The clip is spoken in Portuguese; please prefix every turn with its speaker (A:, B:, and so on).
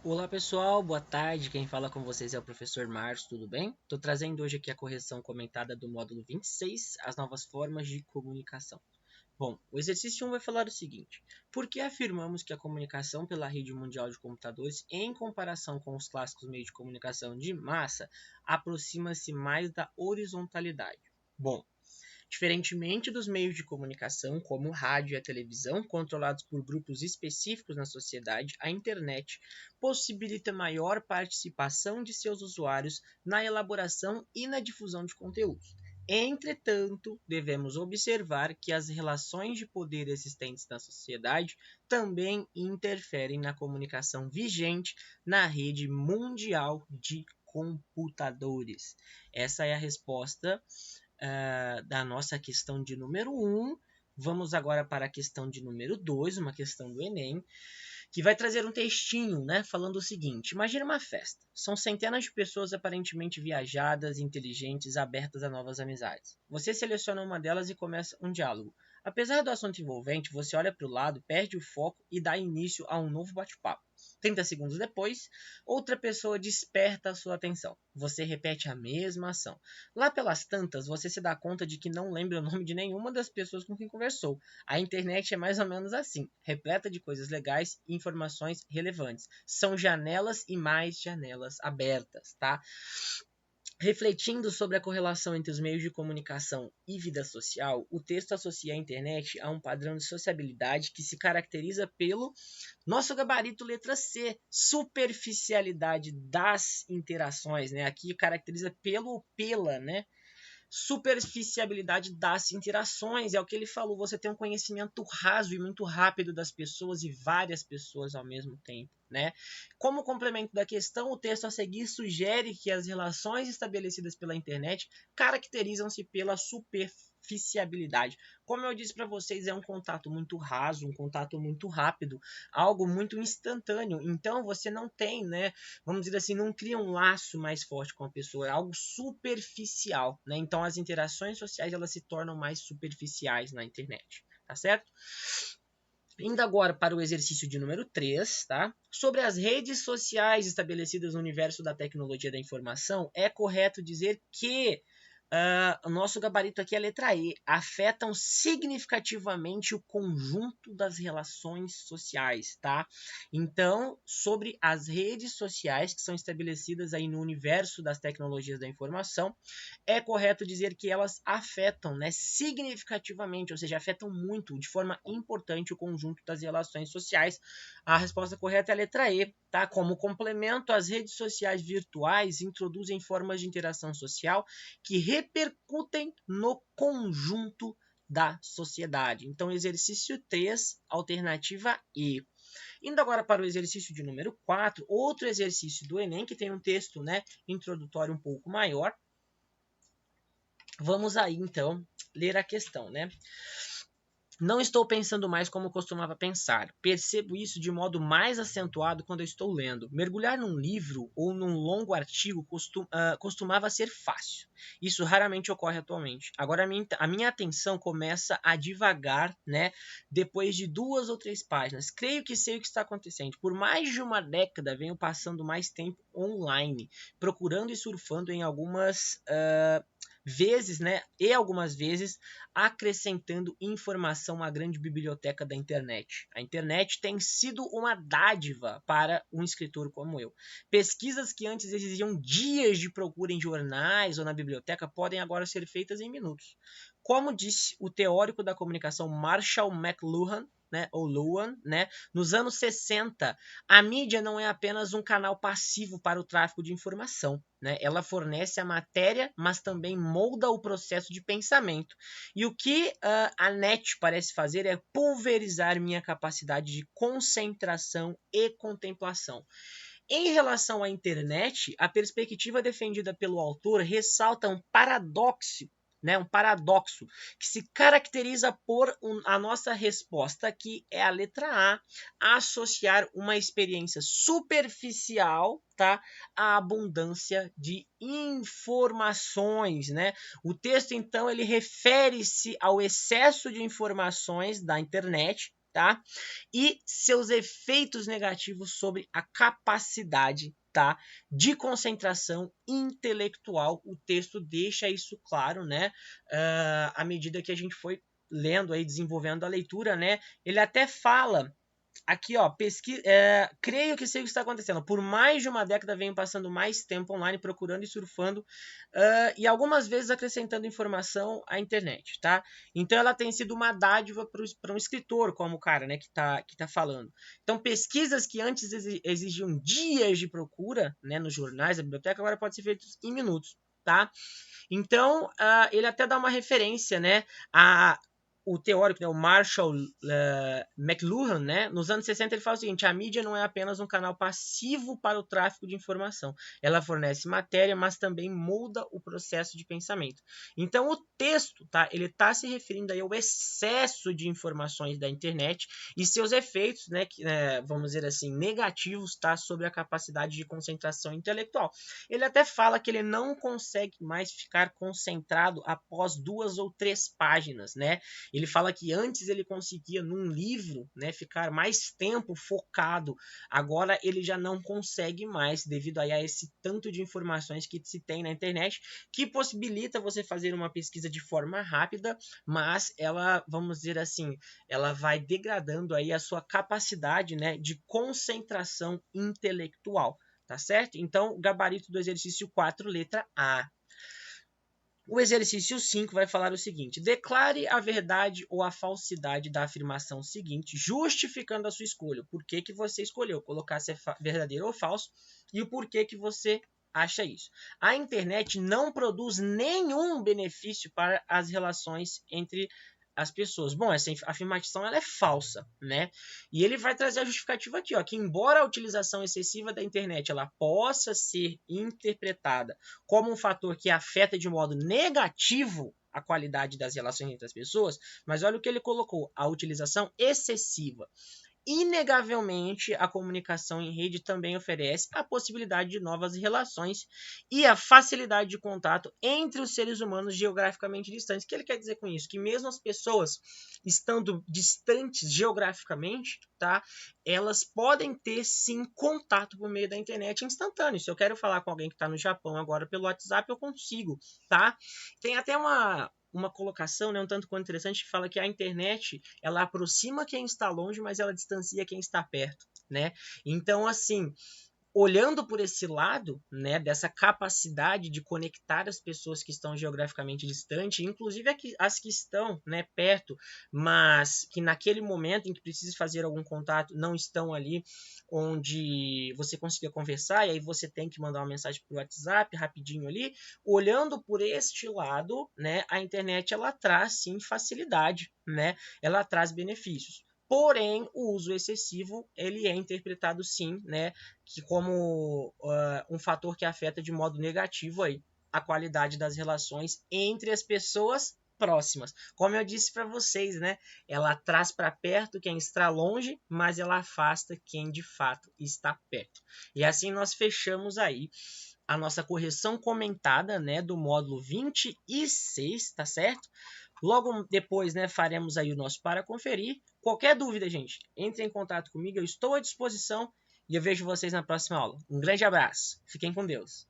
A: Olá pessoal, boa tarde. Quem fala com vocês é o professor Márcio, tudo bem? Estou trazendo hoje aqui a correção comentada do módulo 26, as novas formas de comunicação. Bom, o exercício 1 vai falar o seguinte: por que afirmamos que a comunicação pela rede mundial de computadores, em comparação com os clássicos meios de comunicação de massa, aproxima-se mais da horizontalidade? Bom, diferentemente dos meios de comunicação, como o rádio e a televisão, controlados por grupos específicos na sociedade, a internet possibilita maior participação de seus usuários na elaboração e na difusão de conteúdos. Entretanto, devemos observar que as relações de poder existentes na sociedade também interferem na comunicação vigente na rede mundial de computadores. Essa é a resposta da nossa questão de número 1. Vamos agora para a questão de número 2, uma questão do Enem, que vai trazer um textinho, né, falando o seguinte: imagine uma festa. São centenas de pessoas aparentemente viajadas, inteligentes, abertas a novas amizades. Você seleciona uma delas e começa um diálogo. Apesar do assunto envolvente, você olha para o lado, perde o foco e dá início a um novo bate-papo. 30 segundos depois, outra pessoa desperta a sua atenção. Você repete a mesma ação. Lá pelas tantas, você se dá conta de que não lembra o nome de nenhuma das pessoas com quem conversou. A internet é mais ou menos assim, repleta de coisas legais e informações relevantes. São janelas e mais janelas abertas, tá? Refletindo sobre a correlação entre os meios de comunicação e vida social, o texto associa a internet a um padrão de sociabilidade que se caracteriza pelo nosso gabarito letra C, superficialidade das interações, né? Aqui caracteriza pelo ou pela, né? Superficialidade das interações, é o que ele falou, você tem um conhecimento raso e muito rápido das pessoas e várias pessoas ao mesmo tempo, né? Como complemento da questão, o texto a seguir sugere que as relações estabelecidas pela internet caracterizam-se pela superficialidade. Como eu disse para vocês, é um contato muito raso, um contato muito rápido, algo muito instantâneo. Então você não tem, né, vamos dizer assim, não cria um laço mais forte com a pessoa, é algo superficial, né? Então as interações sociais elas se tornam mais superficiais na internet, tá certo? Indo agora para o exercício de número 3, tá? Sobre as redes sociais estabelecidas no universo da tecnologia da informação, é correto dizer que o nosso gabarito aqui é a letra E. Afetam significativamente o conjunto das relações sociais, tá? Então, sobre as redes sociais que são estabelecidas aí no universo das tecnologias da informação, é correto dizer que elas afetam, né, significativamente, ou seja, afetam muito, de forma importante, o conjunto das relações sociais. A resposta correta é a letra E, tá? Como complemento, as redes sociais virtuais introduzem formas de interação social que repercutem no conjunto da sociedade. Então, exercício 3, alternativa E. Indo agora para o exercício de número 4, outro exercício do Enem, que tem um texto, né, introdutório um pouco maior. Vamos aí, então, ler a questão, né? Não estou pensando mais como costumava pensar. Percebo isso de modo mais acentuado quando eu estou lendo. Mergulhar num livro ou num longo artigo costumava ser fácil. Isso raramente ocorre atualmente. Agora a minha atenção começa a divagar, né? Depois de 2 ou 3 páginas. Creio que sei o que está acontecendo. Por mais de uma década venho passando mais tempo online, procurando e surfando em algumas vezes, né? E algumas vezes acrescentando informação à grande biblioteca da internet. A internet tem sido uma dádiva para um escritor como eu. Pesquisas que antes exigiam dias de procura em jornais ou na biblioteca podem agora ser feitas em minutos. Como disse o teórico da comunicação Marshall McLuhan, né, ou Luhan, né, nos anos 60, a mídia não é apenas um canal passivo para o tráfego de informação, né? Ela fornece a matéria, mas também molda o processo de pensamento. E o que a NET parece fazer é pulverizar minha capacidade de concentração e contemplação. Em relação à internet, a perspectiva defendida pelo autor ressalta um paradoxo, né, um paradoxo que se caracteriza por a nossa resposta, que é a letra A, associar uma experiência superficial, tá, à abundância de informações, né? O texto então ele refere-se ao excesso de informações da internet, tá? E seus efeitos negativos sobre a capacidade, tá, de concentração intelectual. O texto deixa isso claro, né? À medida que a gente foi lendo aí, desenvolvendo a leitura, né? Ele até fala aqui, ó, creio que sei o que está acontecendo. Por mais de uma década venho passando mais tempo online procurando e surfando e algumas vezes acrescentando informação à internet, tá? Então ela tem sido uma dádiva para um escritor, como o cara, né, que tá falando. Então pesquisas que antes exigiam dias de procura, né, nos jornais, na biblioteca, agora podem ser feitas em minutos, tá? Então ele até dá uma referência, né, a o teórico, né, o Marshall McLuhan, né, nos anos 60 ele fala o seguinte: a mídia não é apenas um canal passivo para o tráfico de informação. Ela fornece matéria, mas também molda o processo de pensamento. Então o texto, tá, ele está se referindo aí ao excesso de informações da internet e seus efeitos, né, vamos dizer assim, negativos, tá, sobre a capacidade de concentração intelectual. Ele até fala que ele não consegue mais ficar concentrado após 2 ou 3 páginas, né? Ele fala que antes ele conseguia, num livro, né, ficar mais tempo focado. Agora ele já não consegue mais, devido a esse tanto de informações que se tem na internet, que possibilita você fazer uma pesquisa de forma rápida, mas ela, vamos dizer assim, ela vai degradando aí a sua capacidade, né, de concentração intelectual. Tá certo? Então, gabarito do exercício 4, letra A. O exercício 5 vai falar o seguinte: declare a verdade ou a falsidade da afirmação seguinte, justificando a sua escolha. Por que você escolheu colocar se é verdadeiro ou falso e o porquê que você acha isso. A internet não produz nenhum benefício para as relações entre as pessoas. Bom, essa afirmação ela é falsa, né? E ele vai trazer a justificativa aqui, ó, que embora a utilização excessiva da internet ela possa ser interpretada como um fator que afeta de modo negativo a qualidade das relações entre as pessoas, mas olha o que ele colocou: a utilização excessiva. Inegavelmente, a comunicação em rede também oferece a possibilidade de novas relações e a facilidade de contato entre os seres humanos geograficamente distantes. O que ele quer dizer com isso? Que mesmo as pessoas estando distantes geograficamente, tá? Elas podem ter sim contato por meio da internet instantâneo. Se eu quero falar com alguém que está no Japão agora pelo WhatsApp, eu consigo, tá? Tem até uma colocação, né, um tanto quanto interessante, que fala que a internet ela aproxima quem está longe, mas ela distancia quem está perto, né? Então, assim, olhando por esse lado, né, dessa capacidade de conectar as pessoas que estão geograficamente distantes, inclusive as que estão, né, perto, mas que naquele momento em que precisa fazer algum contato não estão ali onde você consiga conversar, e aí você tem que mandar uma mensagem por WhatsApp rapidinho ali. Olhando por este lado, né, a internet ela traz sim facilidade, né, ela traz benefícios. Porém, o uso excessivo ele é interpretado sim, né, que como um fator que afeta de modo negativo aí a qualidade das relações entre as pessoas próximas. Como eu disse para vocês, né, ela traz para perto quem está longe, mas ela afasta quem de fato está perto. E assim nós fechamos aí a nossa correção comentada, né, do módulo 26, tá certo? Logo depois, né, faremos aí o nosso para conferir. Qualquer dúvida, gente, entre em contato comigo, eu estou à disposição e eu vejo vocês na próxima aula. Um grande abraço, fiquem com Deus.